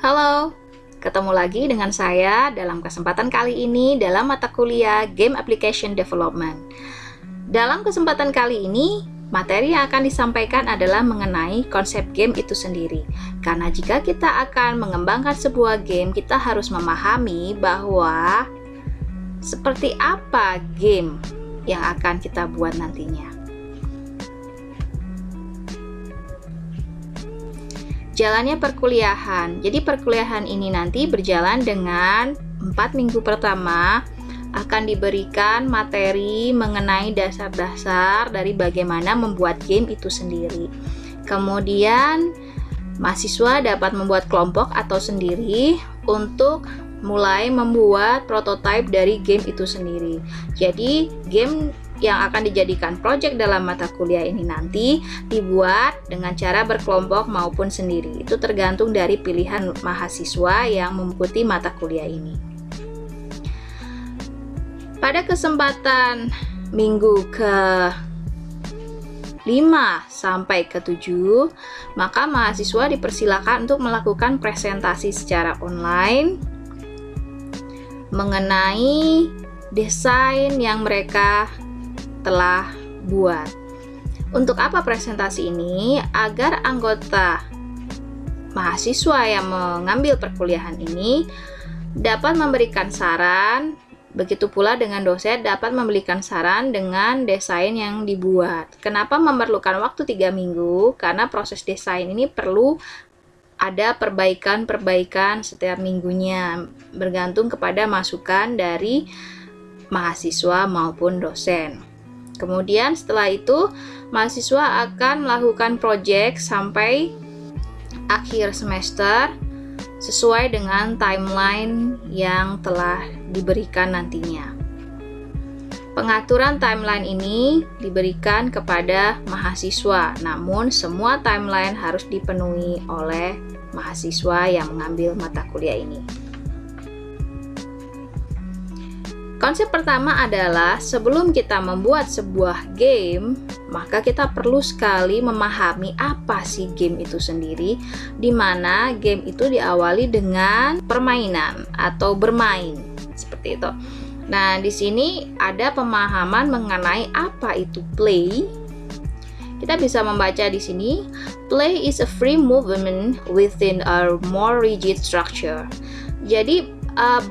Halo, ketemu lagi dengan saya dalam kesempatan kali ini dalam mata kuliah Game Application Development. Dalam kesempatan kali ini, materi yang akan disampaikan adalah mengenai konsep game itu sendiri. Karena jika kita akan mengembangkan sebuah game, kita harus memahami bahwa seperti apa game yang akan kita buat nantinya. Jalannya perkuliahan. Jadi perkuliahan ini nanti berjalan dengan 4 minggu pertama akan diberikan materi mengenai dasar-dasar dari bagaimana membuat game itu sendiri. Kemudian mahasiswa dapat membuat kelompok atau sendiri untuk mulai membuat prototipe dari game itu sendiri. Jadi game yang akan dijadikan project dalam mata kuliah ini nanti dibuat dengan cara berkelompok maupun sendiri. Itu tergantung dari pilihan mahasiswa yang mengikuti mata kuliah ini. Pada kesempatan minggu ke-5 sampai ke-7, maka mahasiswa dipersilakan untuk melakukan presentasi secara online mengenai desain yang mereka telah buat. Untuk apa presentasi ini? Agar anggota mahasiswa yang mengambil perkuliahan ini dapat memberikan saran, begitu pula dengan dosen dapat memberikan saran dengan desain yang dibuat. Kenapa memerlukan waktu 3 minggu? Karena proses desain ini perlu ada perbaikan-perbaikan setiap minggunya, bergantung kepada masukan dari mahasiswa maupun dosen. Kemudian setelah itu mahasiswa akan melakukan proyek sampai akhir semester sesuai dengan timeline yang telah diberikan nantinya. Pengaturan timeline ini diberikan kepada mahasiswa, namun semua timeline harus dipenuhi oleh mahasiswa yang mengambil mata kuliah ini. Konsep pertama adalah sebelum kita membuat sebuah game, maka kita perlu sekali memahami apa sih game itu sendiri, di mana game itu diawali dengan permainan atau bermain, seperti itu. Nah, di sini ada pemahaman mengenai apa itu play. Kita bisa membaca di sini, play is a free movement within a more rigid structure. Jadi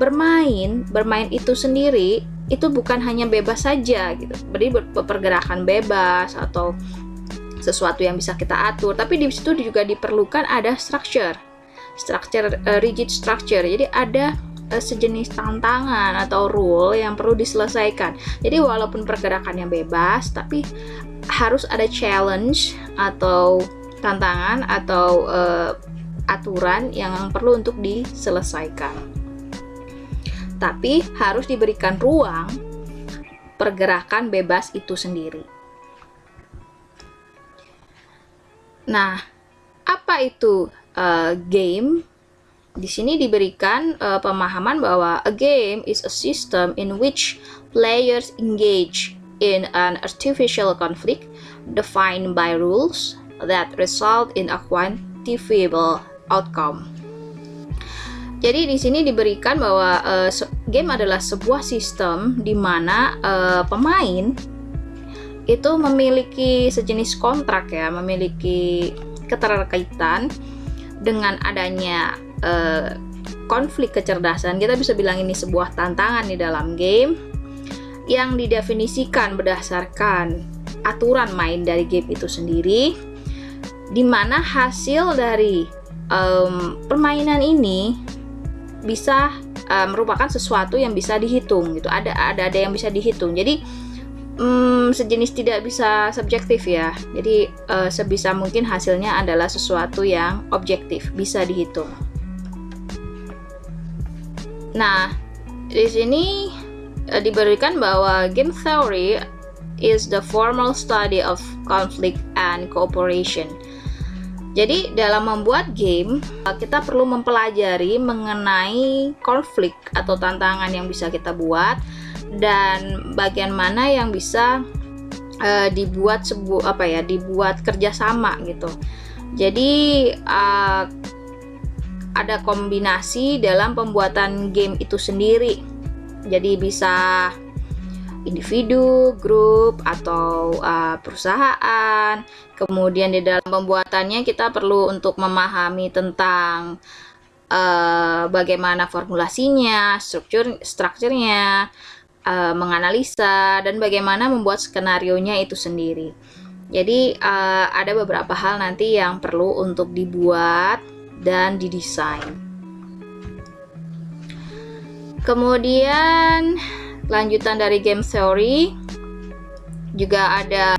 bermain itu sendiri itu bukan hanya bebas saja gitu. Berarti pergerakan bebas atau sesuatu yang bisa kita atur, tapi di situ juga diperlukan ada structure, rigid structure. Jadi ada sejenis tantangan atau rule yang perlu diselesaikan. Jadi walaupun pergerakannya bebas, tapi harus ada challenge atau tantangan atau aturan yang perlu untuk diselesaikan. Tapi harus diberikan ruang pergerakan bebas itu sendiri. Nah, apa itu game? Di sini diberikan pemahaman bahwa a game is a system in which players engage in an artificial conflict defined by rules that result in a quantifiable outcome. Jadi di sini diberikan bahwa game adalah sebuah sistem di mana pemain itu memiliki sejenis kontrak ya, memiliki keterkaitan dengan adanya konflik kecerdasan. Kita bisa bilang ini sebuah tantangan di dalam game yang didefinisikan berdasarkan aturan main dari game itu sendiri, di mana hasil dari permainan ini bisa merupakan sesuatu yang bisa dihitung gitu. Ada yang bisa dihitung. Jadi sejenis tidak bisa subjektif ya. Jadi sebisa mungkin hasilnya adalah sesuatu yang objektif, bisa dihitung. Nah, di sini diberikan bahwa game theory is the formal study of conflict and cooperation. Jadi dalam membuat game, kita perlu mempelajari mengenai konflik atau tantangan yang bisa kita buat dan bagian mana yang bisa dibuat dibuat kerjasama gitu. Jadi ada kombinasi dalam pembuatan game itu sendiri. Jadi bisa individu, grup, atau perusahaan. Kemudian di dalam pembuatannya kita perlu untuk memahami tentang bagaimana formulasinya, strukturnya, menganalisa, dan bagaimana membuat skenarionya itu sendiri. Jadi ada beberapa hal nanti yang perlu untuk dibuat dan didesain. Kemudian lanjutan dari game theory juga ada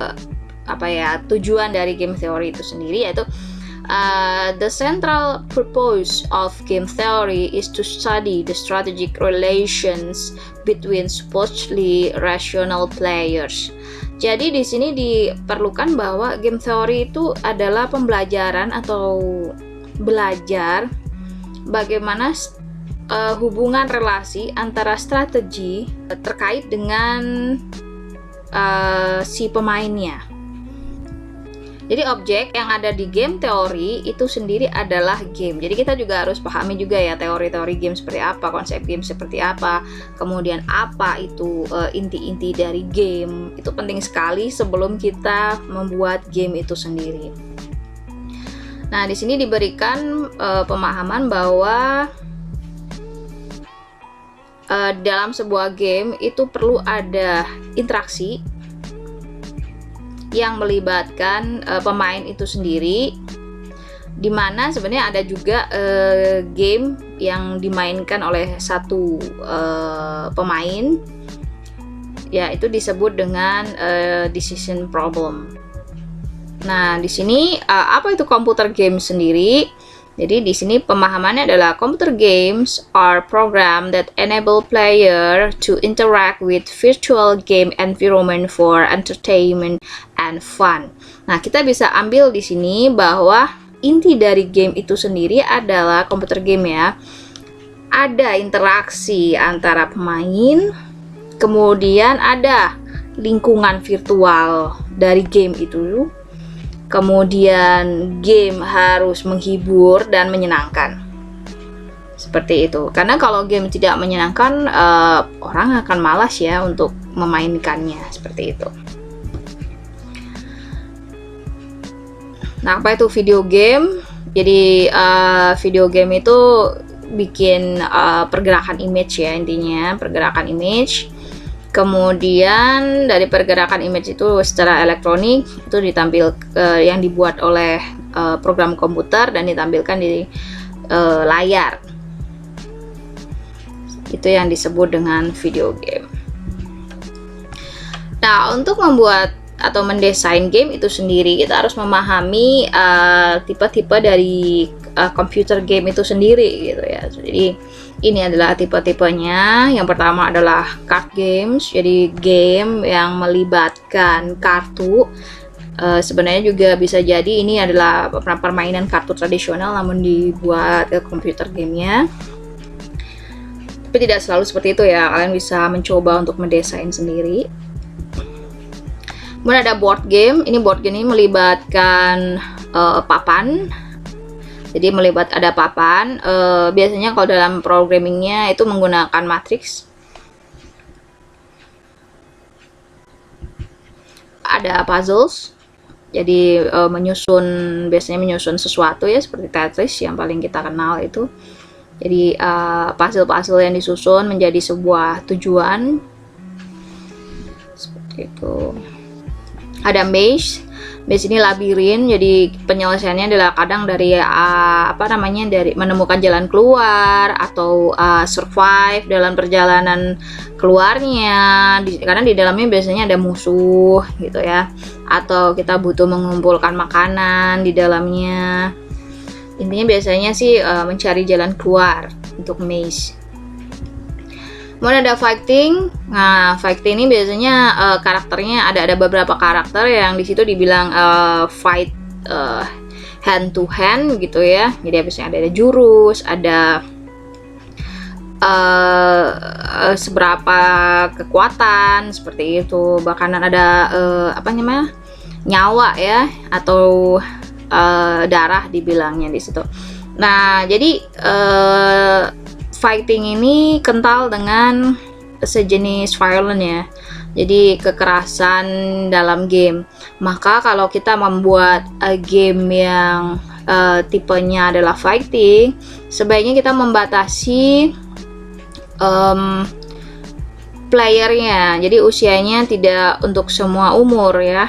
tujuan dari game theory itu sendiri, yaitu the central purpose of game theory is to study the strategic relations between supposedly rational players. Jadi di sini diperlukan bahwa game theory itu adalah pembelajaran atau belajar bagaimana hubungan relasi antara strategi terkait dengan si pemainnya. Jadi objek yang ada di game teori itu sendiri adalah game. Jadi kita juga harus pahami juga ya teori-teori game seperti apa, konsep game seperti apa, kemudian apa itu inti-inti dari game. Itu penting sekali sebelum kita membuat game itu sendiri. Nah, di sini diberikan pemahaman bahwa dalam sebuah game itu perlu ada interaksi yang melibatkan pemain itu sendiri, dimana sebenarnya ada juga game yang dimainkan oleh satu pemain, yaitu disebut dengan decision problem. Nah, di sini apa itu computer game sendiri? Jadi di sini pemahamannya adalah computer games are program that enable player to interact with virtual game environment for entertainment and fun. Nah, kita bisa ambil di sini bahwa inti dari game itu sendiri adalah computer game ya. Ada interaksi antara pemain, kemudian ada lingkungan virtual dari game itu. Kemudian game harus menghibur dan menyenangkan. Seperti itu. Karena kalau game tidak menyenangkan, orang akan malas ya untuk memainkannya. Seperti itu. Nah, apa itu video game? Jadi video game itu bikin pergerakan image ya, intinya pergerakan image. Kemudian dari pergerakan image itu secara elektronik itu yang dibuat oleh program komputer dan ditampilkan di layar. Itu yang disebut dengan video game. Nah, untuk membuat atau mendesain game itu sendiri, kita harus memahami tipe-tipe dari computer game itu sendiri gitu ya. Jadi ini adalah tipe-tipenya. Yang pertama adalah card games, jadi game yang melibatkan kartu. Sebenarnya juga bisa jadi ini adalah permainan kartu tradisional namun dibuat komputer gamenya. Tapi tidak selalu seperti itu ya, kalian bisa mencoba untuk mendesain sendiri. Kemudian ada board game. Ini board game ini melibatkan papan. Jadi ada papan. Biasanya kalau dalam programmingnya itu menggunakan matriks. Ada puzzles. Jadi biasanya menyusun sesuatu ya, seperti Tetris yang paling kita kenal itu. Jadi puzzle-puzzle yang disusun menjadi sebuah tujuan. Seperti itu. Ada maze. Maze ini labirin, jadi penyelesaiannya adalah kadang dari dari menemukan jalan keluar atau survive dalam perjalanan keluarnya. Karena di dalamnya biasanya ada musuh gitu ya, atau kita butuh mengumpulkan makanan di dalamnya. Intinya biasanya sih mencari jalan keluar untuk maze. Kemudian ada fighting. Nah, fighting ini biasanya karakternya ada beberapa karakter yang di situ dibilang fight hand to hand gitu ya. Jadi biasanya ada jurus, ada seberapa kekuatan seperti itu. Bahkan ada nyawa ya, atau darah dibilangnya di situ. Nah, jadi fighting ini kental dengan sejenis violent ya. Jadi kekerasan dalam game. Maka kalau kita membuat game yang tipenya adalah fighting, sebaiknya kita membatasi playernya. Jadi usianya tidak untuk semua umur ya.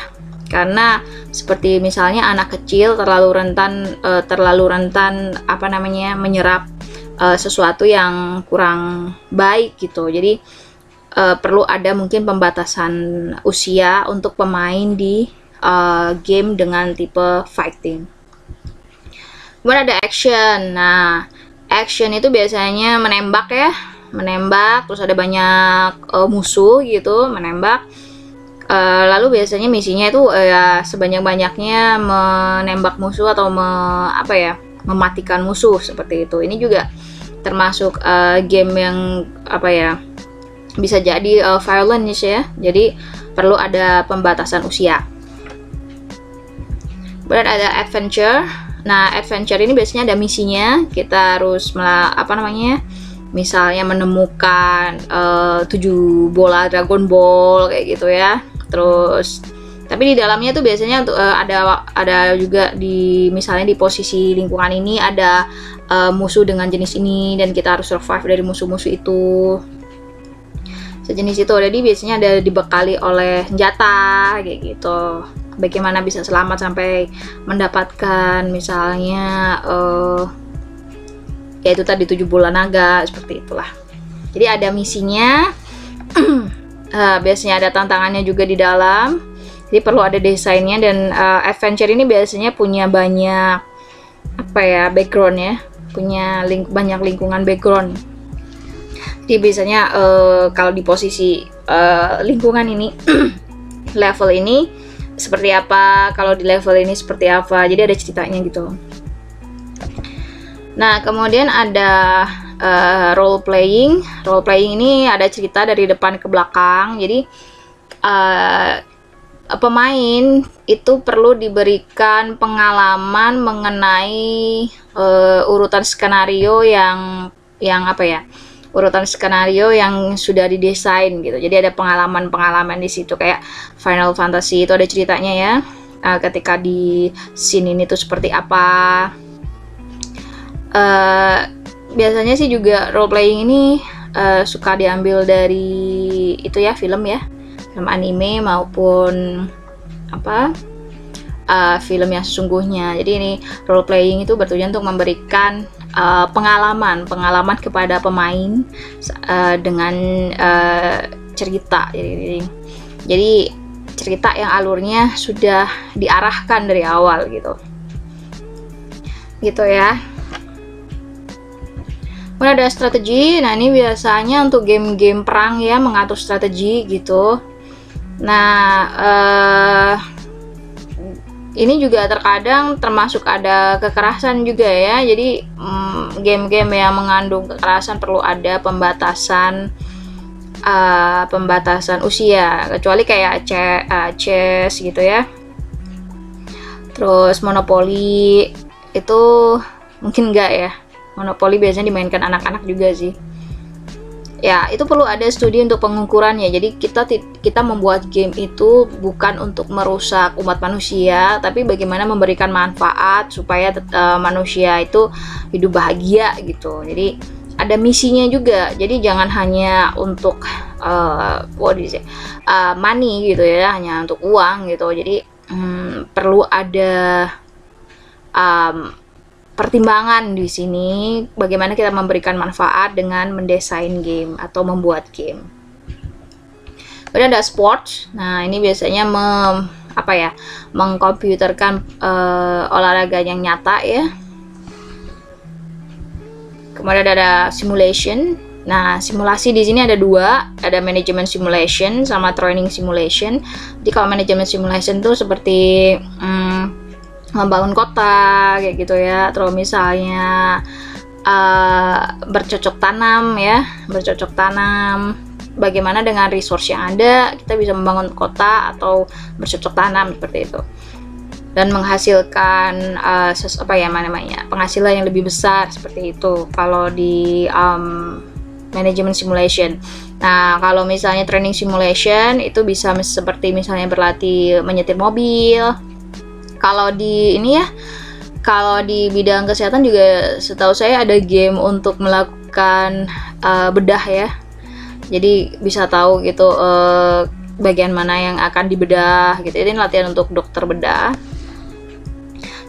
Karena seperti misalnya anak kecil terlalu rentan menyerap sesuatu yang kurang baik gitu. Jadi perlu ada mungkin pembatasan usia untuk pemain di game dengan tipe fighting. Kemudian ada action. Nah, action itu biasanya menembak ya, terus ada banyak musuh gitu, menembak. Lalu biasanya misinya itu ya sebanyak-banyaknya menembak musuh atau mematikan musuh seperti itu. Ini juga termasuk game yang bisa jadi violent ya. Jadi perlu ada pembatasan usia. Kemudian ada adventure. Nah, adventure ini biasanya ada misinya. Kita harus misalnya menemukan 7 bola Dragon Ball kayak gitu ya. Terus tapi di dalamnya tuh biasanya ada juga misalnya di posisi lingkungan ini ada musuh dengan jenis ini dan kita harus survive dari musuh-musuh itu. Sejenis itu. Jadi biasanya ada dibekali oleh senjata kayak gitu. Bagaimana bisa selamat sampai mendapatkan misalnya yaitu tadi 7 bola naga, seperti itulah. Jadi ada misinya. Biasanya ada tantangannya juga di dalam. Jadi perlu ada desainnya dan adventure ini biasanya punya banyak background ya, punya banyak lingkungan background. Jadi biasanya kalau di posisi lingkungan ini level ini seperti apa, kalau di level ini seperti apa. Jadi ada ceritanya gitu. Nah, kemudian ada role playing. Role playing ini ada cerita dari depan ke belakang. Jadi pemain itu perlu diberikan pengalaman mengenai urutan skenario yang urutan skenario yang sudah didesain gitu. Jadi ada pengalaman di situ kayak Final Fantasy itu ada ceritanya ya. Ketika di scene ini tuh seperti apa. Biasanya sih juga role playing ini suka diambil dari itu ya, film anime maupun film yang sesungguhnya. Jadi ini role playing itu bertujuan untuk memberikan pengalaman kepada pemain dengan cerita. Jadi cerita yang alurnya sudah diarahkan dari awal gitu ya. Kemudian ada strategi. Nah, ini biasanya untuk game-game perang ya, mengatur strategi gitu. Nah, ini juga terkadang termasuk ada kekerasan juga ya. Jadi game-game yang mengandung kekerasan perlu ada pembatasan usia, kecuali kayak chess gitu ya. Terus Monopoly itu mungkin enggak ya. Monopoly biasanya dimainkan anak-anak juga sih. Ya, itu perlu ada studi untuk pengukurannya. Jadi kita membuat game itu bukan untuk merusak umat manusia, tapi bagaimana memberikan manfaat supaya manusia itu hidup bahagia gitu. Jadi ada misinya juga. Jadi jangan hanya untuk money gitu ya, hanya untuk uang gitu. Jadi perlu ada pertimbangan di sini bagaimana kita memberikan manfaat dengan mendesain game atau membuat game. Kemudian ada sports. Nah, ini biasanya mengkomputerkan olahraga yang nyata ya. Kemudian ada simulation. Nah, simulasi di sini ada 2, ada management simulation sama training simulation. Jadi kalau management simulation itu seperti membangun kota kayak gitu ya, terus misalnya bercocok tanam, bagaimana dengan resource yang ada kita bisa membangun kota atau bercocok tanam seperti itu. dan menghasilkan penghasilan yang lebih besar seperti itu kalau di management simulation. Nah, kalau misalnya training simulation itu bisa seperti misalnya berlatih menyetir mobil. Kalau di kalau di bidang kesehatan juga setahu saya ada game untuk melakukan bedah ya. Jadi bisa tahu gitu bagian mana yang akan dibedah gitu. Ini latihan untuk dokter bedah.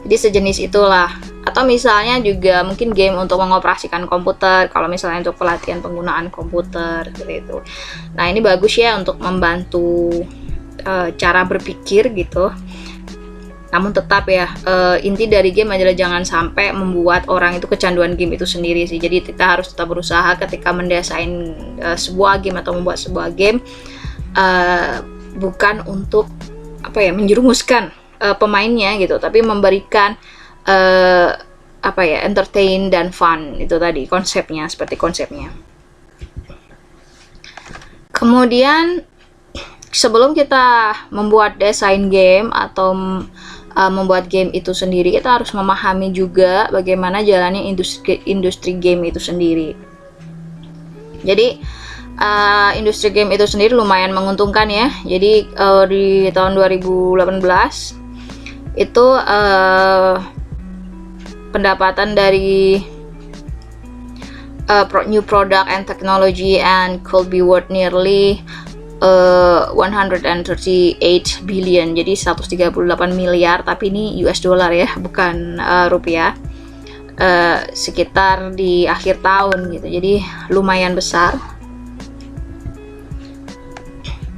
Jadi sejenis itulah. Atau misalnya juga mungkin game untuk mengoperasikan komputer, kalau misalnya untuk pelatihan penggunaan komputer seperti itu. Nah, ini bagus ya untuk membantu cara berpikir gitu. Namun tetap ya, inti dari game adalah jangan sampai membuat orang itu kecanduan game itu sendiri sih. Jadi kita harus tetap berusaha ketika mendesain sebuah game atau membuat sebuah game, bukan untuk menjerumuskan pemainnya gitu, tapi memberikan entertain dan fun. Itu tadi konsepnya, seperti konsepnya. Kemudian sebelum kita membuat desain game atau membuat game itu sendiri, kita harus memahami juga bagaimana jalannya industri game itu sendiri. Jadi industri game itu sendiri lumayan menguntungkan ya. Jadi di tahun 2018 itu pendapatan dari new product and technology and could be worth nearly 138 billion, jadi 138 miliar, tapi ini US dollar ya, bukan rupiah, sekitar di akhir tahun gitu, jadi lumayan besar.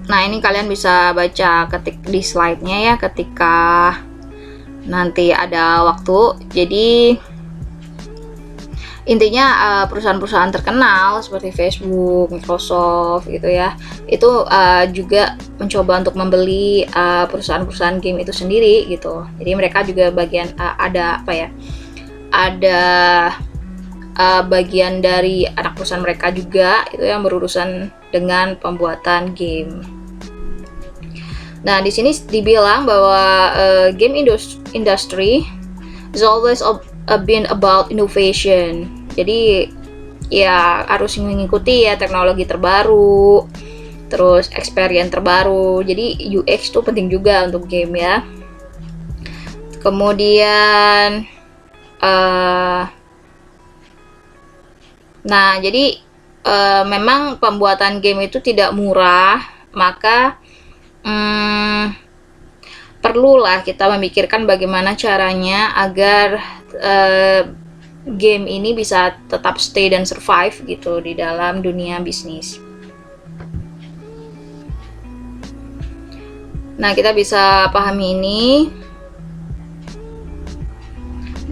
Nah, ini kalian bisa baca ketik di slide-nya ya ketika nanti ada waktu. Jadi intinya perusahaan-perusahaan terkenal seperti Facebook, Microsoft gitu ya, itu juga mencoba untuk membeli perusahaan-perusahaan game itu sendiri gitu. Jadi mereka juga bagian ada bagian dari anak perusahaan mereka juga itu yang berurusan dengan pembuatan game. Nah, di sini dibilang bahwa game industry is always been about innovation. Jadi ya harus mengikuti ya teknologi terbaru, terus experience terbaru. Jadi UX itu penting juga untuk game ya. Kemudian nah, jadi memang pembuatan game itu tidak murah, maka perlulah kita memikirkan bagaimana caranya agar game ini bisa tetap stay dan survive gitu di dalam dunia bisnis. Nah, kita bisa pahami ini.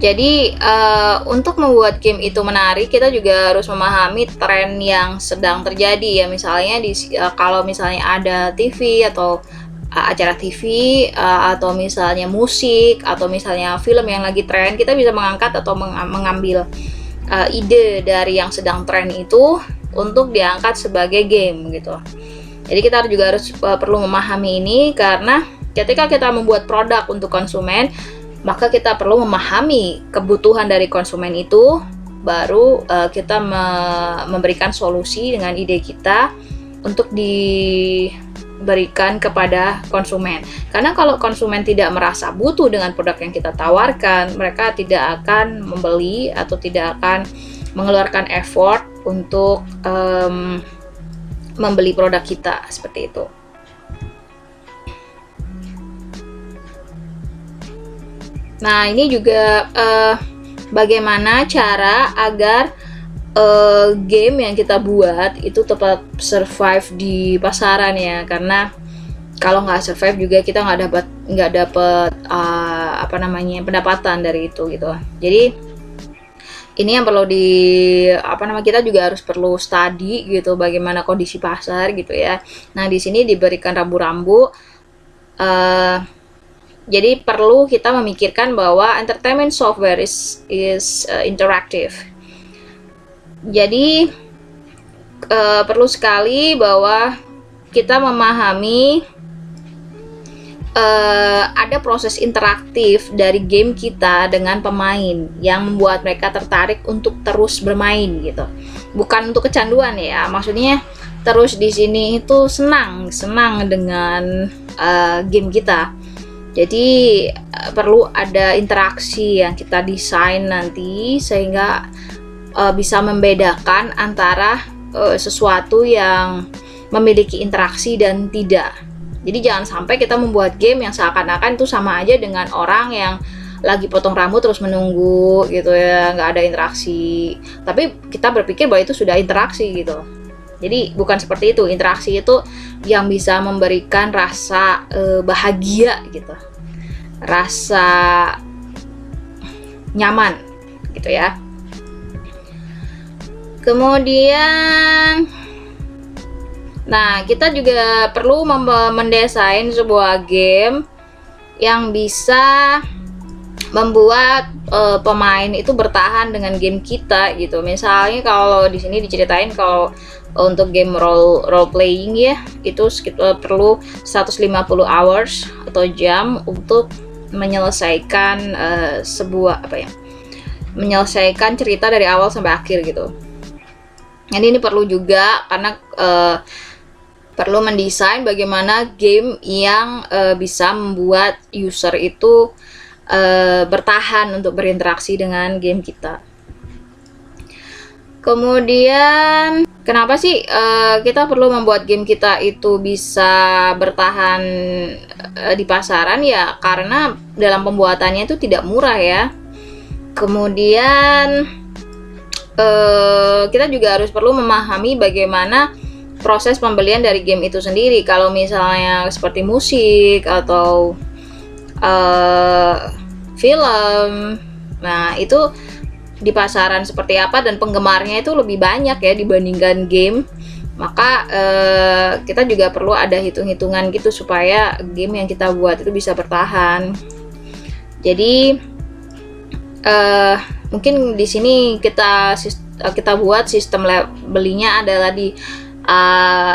Jadi untuk membuat game itu menarik, kita juga harus memahami tren yang sedang terjadi ya. Misalnya kalau misalnya ada TV atau acara TV atau misalnya musik atau misalnya film yang lagi tren, kita bisa mengangkat atau mengambil ide dari yang sedang tren itu untuk diangkat sebagai game gitu. Jadi kita juga harus perlu memahami ini, karena ketika kita membuat produk untuk konsumen, maka kita perlu memahami kebutuhan dari konsumen itu, baru kita memberikan solusi dengan ide kita untuk diberikan kepada konsumen. Karena kalau konsumen tidak merasa butuh dengan produk yang kita tawarkan, mereka tidak akan membeli atau tidak akan mengeluarkan effort untuk membeli produk kita, seperti itu. Nah, ini juga bagaimana cara agar game yang kita buat itu tetap survive di pasaran ya, karena kalau nggak survive juga kita nggak dapat pendapatan dari itu gitu. Jadi ini yang perlu kita juga harus perlu study gitu bagaimana kondisi pasar gitu ya. Nah, di sini diberikan rambu-rambu. Jadi perlu kita memikirkan bahwa entertainment software is interactive. Jadi perlu sekali bahwa kita memahami ada proses interaktif dari game kita dengan pemain yang membuat mereka tertarik untuk terus bermain gitu. Bukan untuk kecanduan ya, maksudnya terus di sini itu senang dengan game kita. Jadi perlu ada interaksi yang kita desain nanti sehingga bisa membedakan antara sesuatu yang memiliki interaksi dan tidak. Jadi jangan sampai kita membuat game yang seakan-akan itu sama aja dengan orang yang lagi potong rambut terus menunggu gitu ya, nggak ada interaksi. Tapi kita berpikir bahwa itu sudah interaksi gitu. Jadi bukan seperti itu. Interaksi itu yang bisa memberikan rasa bahagia gitu, rasa nyaman gitu ya. Kemudian nah, kita juga perlu mendesain sebuah game yang bisa membuat pemain itu bertahan dengan game kita gitu. Misalnya kalau di sini diceritain kalau untuk game role playing ya, itu sekitar perlu 150 hours atau jam untuk menyelesaikan menyelesaikan cerita dari awal sampai akhir gitu. Jadi ini perlu juga karena perlu mendesain bagaimana game yang bisa membuat user itu bertahan untuk berinteraksi dengan game kita. Kemudian kenapa sih kita perlu membuat game kita itu bisa bertahan di pasaran ya? Karena dalam pembuatannya itu tidak murah ya. Kemudian kita juga harus perlu memahami bagaimana proses pembelian dari game itu sendiri. Kalau misalnya seperti musik atau film, nah itu di pasaran seperti apa dan penggemarnya itu lebih banyak ya dibandingkan game. Maka kita juga perlu ada hitung-hitungan gitu supaya game yang kita buat itu bisa bertahan. Jadi mungkin di sini kita buat sistem belinya adalah di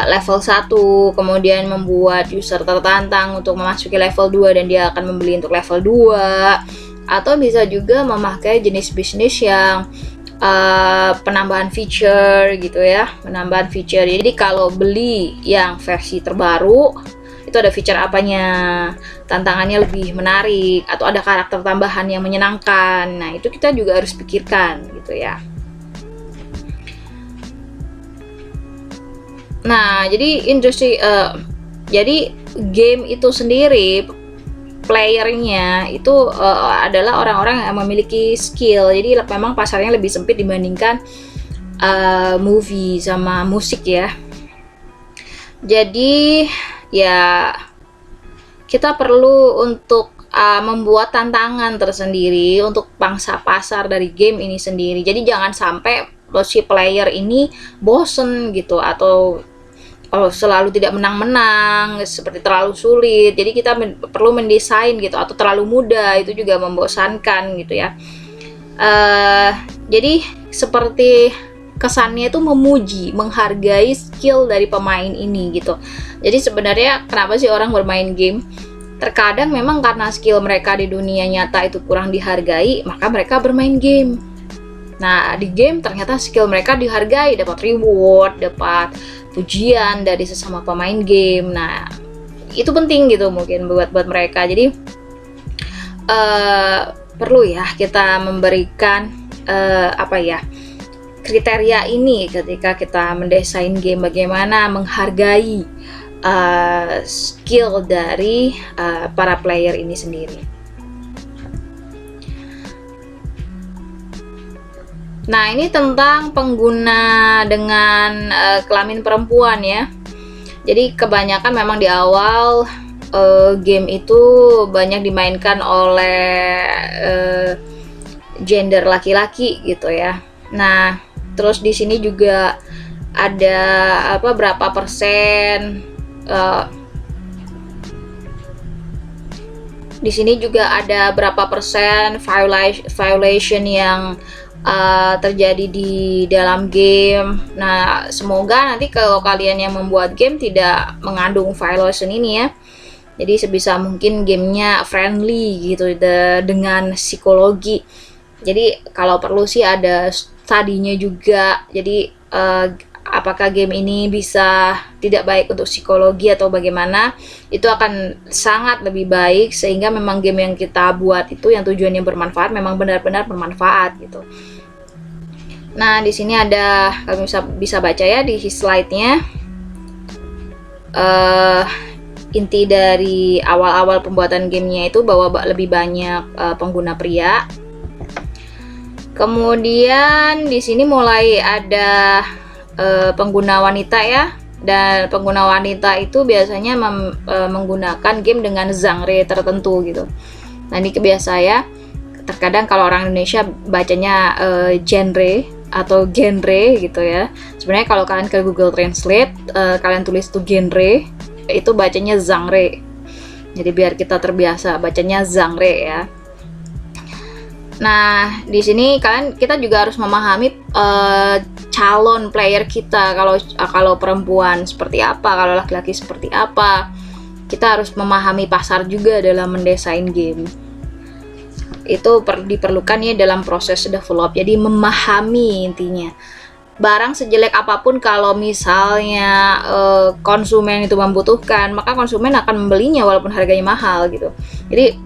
level 1, kemudian membuat user tertantang untuk memasuki level 2 dan dia akan membeli untuk level 2, atau bisa juga memakai jenis bisnis yang penambahan feature gitu ya, penambahan feature. Jadi kalau beli yang versi terbaru itu ada feature apanya, tantangannya lebih menarik, atau ada karakter tambahan yang menyenangkan. Nah itu kita juga harus pikirkan gitu ya. Nah jadi game itu sendiri playernya itu adalah orang-orang yang memiliki skill. Jadi memang pasarnya lebih sempit dibandingkan movie sama musik ya. Jadi ya kita perlu untuk membuat tantangan tersendiri untuk pangsa pasar dari game ini sendiri. Jadi jangan sampai si player ini bosen gitu atau selalu tidak menang-menang, seperti terlalu sulit. Jadi kita perlu mendesain gitu, atau terlalu mudah, itu juga membosankan gitu ya. Jadi seperti kesannya itu memuji, menghargai skill dari pemain ini gitu. Jadi sebenarnya kenapa sih orang bermain game? Terkadang memang karena skill mereka di dunia nyata itu kurang dihargai, maka mereka bermain game. Nah, di game ternyata skill mereka dihargai, dapat reward, dapat pujian dari sesama pemain game. Nah, itu penting gitu mungkin buat mereka. Jadi perlu ya kita memberikan kriteria ini ketika kita mendesain game, bagaimana menghargai skill dari para player ini sendiri. Nah, ini tentang pengguna dengan kelamin perempuan ya. Jadi kebanyakan memang di awal game itu banyak dimainkan oleh gender laki-laki gitu ya. Nah, terus di sini juga ada berapa persen di sini juga ada berapa persen violation yang terjadi di dalam game. Nah, semoga nanti kalau kalian yang membuat game tidak mengandung violation ini ya. Jadi sebisa mungkin gamenya friendly gitu dengan psikologi. Jadi kalau perlu sih ada studinya juga. Jadi apakah game ini bisa tidak baik untuk psikologi atau bagaimana, itu akan sangat lebih baik, sehingga memang game yang kita buat itu yang tujuannya bermanfaat memang benar-benar bermanfaat gitu. Nah, di sini ada, kalian bisa baca ya di slide-nya. Inti dari awal-awal pembuatan gamenya itu bahwa lebih banyak pengguna pria. Kemudian di sini mulai ada pengguna wanita ya, dan pengguna wanita itu biasanya menggunakan game dengan genre tertentu gitu. Nah, ini kebiasaan ya. Terkadang kalau orang Indonesia bacanya genre atau genre gitu ya. Sebenarnya kalau kalian ke Google Translate, kalian tulis tuh genre, itu bacanya genre. Jadi biar kita terbiasa bacanya genre ya. Nah, di sini kita juga harus memahami calon player kita. Kalau perempuan seperti apa, kalau laki-laki seperti apa. Kita harus memahami pasar juga dalam mendesain game. Itu diperlukan ya dalam proses develop. Jadi memahami intinya. Barang sejelek apapun, kalau misalnya konsumen itu membutuhkan, maka konsumen akan membelinya walaupun harganya mahal gitu. Jadi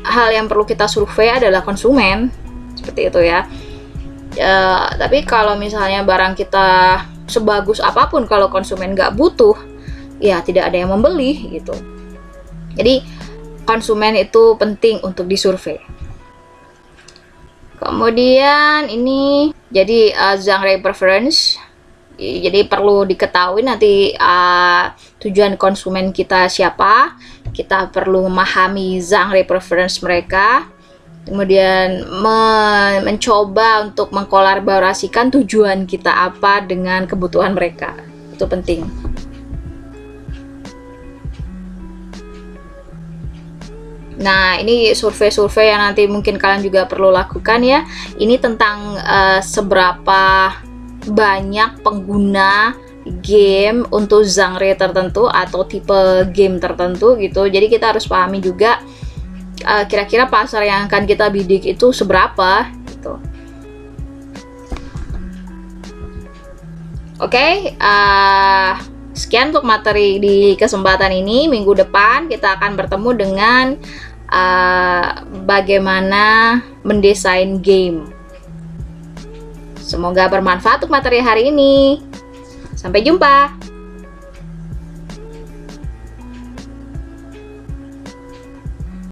hal yang perlu kita survei adalah konsumen, seperti itu ya. Tapi kalau misalnya barang kita sebagus apapun, kalau konsumen nggak butuh, ya tidak ada yang membeli gitu. Jadi konsumen itu penting untuk disurvei. Kemudian ini jadi genre preference. Jadi perlu diketahui nanti tujuan konsumen kita siapa. Kita perlu memahami genre preference mereka. Kemudian mencoba untuk mengkolaborasikan tujuan kita apa dengan kebutuhan mereka. Itu penting. Nah, ini survei-survei yang nanti mungkin kalian juga perlu lakukan ya. Ini tentang seberapa banyak pengguna game untuk genre tertentu atau tipe game tertentu gitu. Jadi kita harus pahami juga kira-kira pasar yang akan kita bidik itu seberapa gitu. Oke, sekian untuk materi di kesempatan ini. Minggu depan kita akan bertemu dengan bagaimana mendesain game. Semoga bermanfaat untuk materi hari ini. Sampai jumpa.